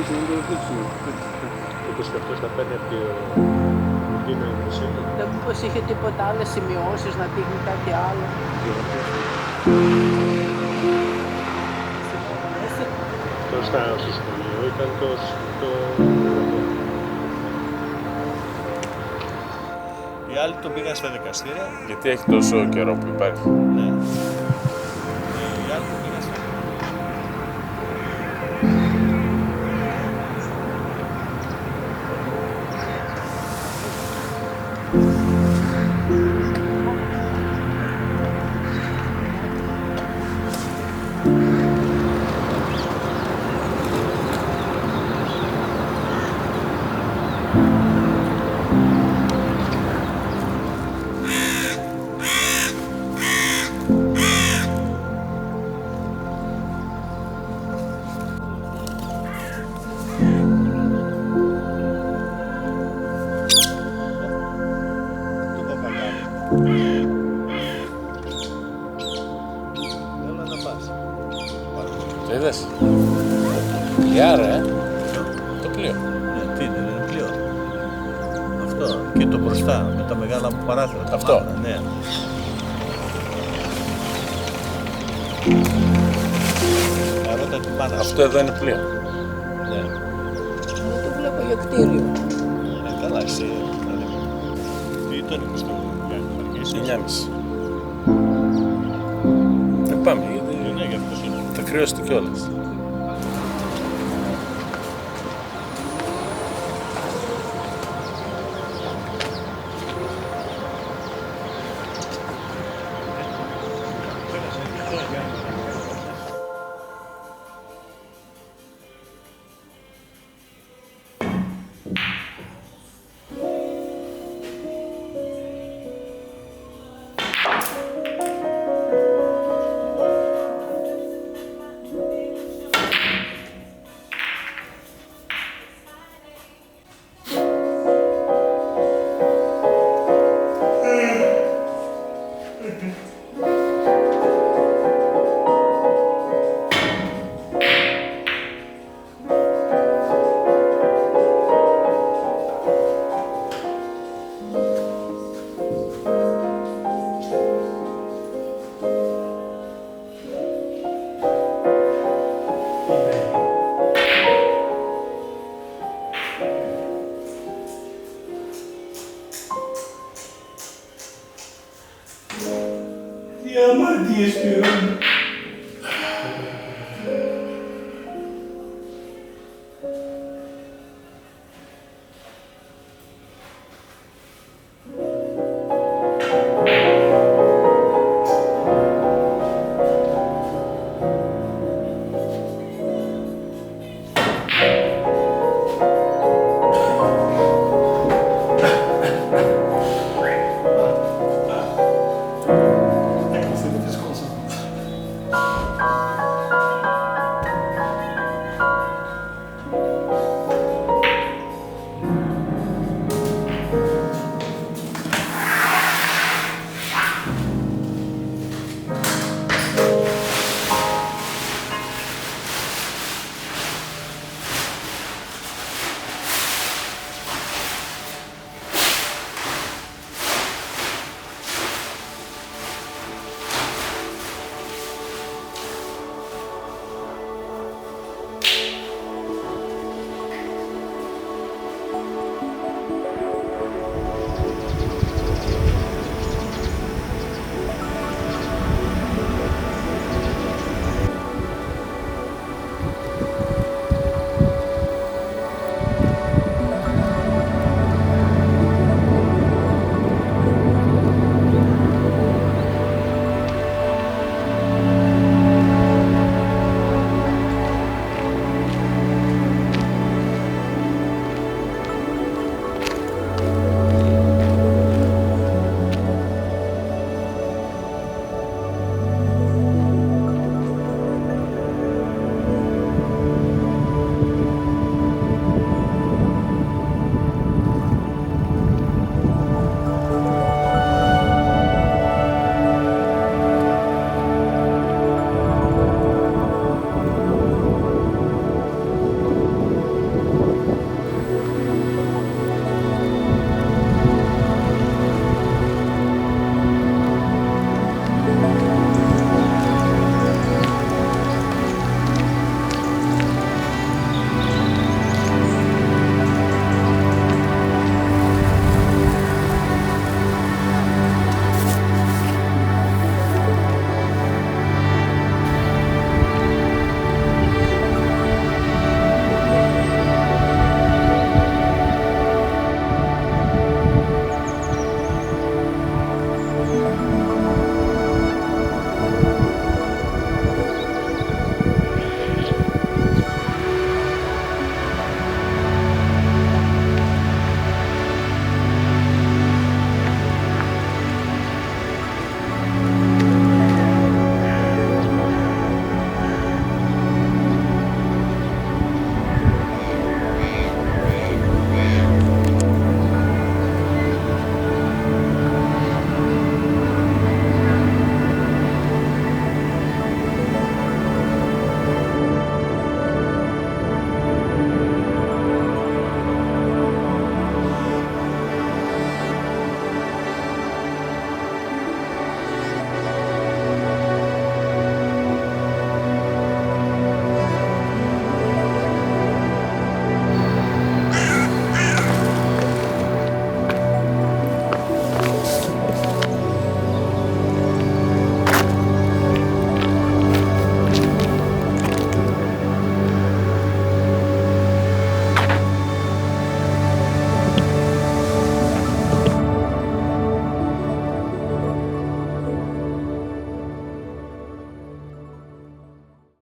ρωτήσω, να το ρωτήσω. Μήπως και αυτός θα παίρνει από την νοημοσύνη. Δεν μήπως είχε τίποτα άλλες σημειώσεις, να δείχνει κάτι άλλο. Αυτό στο σχολείο ήταν το... Οι άλλοι τον πήγαν στα δικαστήρια. Γιατί έχει τόσο καιρό που υπάρχει. Ναι. Οι άλλοι τον πήγαν στα Έλα να πας. Το είδες. Πλοιάρα, το πλοίο. Τι είναι, είναι πλοίο. Αυτό, και το μπροστά, με τα μεγάλα μου παράθυρα. τα Αυτό. μαύρα, ναι. Ρώτα την πάνω. Αυτό εδώ είναι πλοίο. Ναι. Δεν το βλέπω για κτίριο. Καλά, εσύ. Τι το είναι στο Γιάννη, 9.30. Πάμε, γιατί ναι, για αυτός είναι. θα κρυώσει κιόλας. Τι αμαρτίες πληρώνω.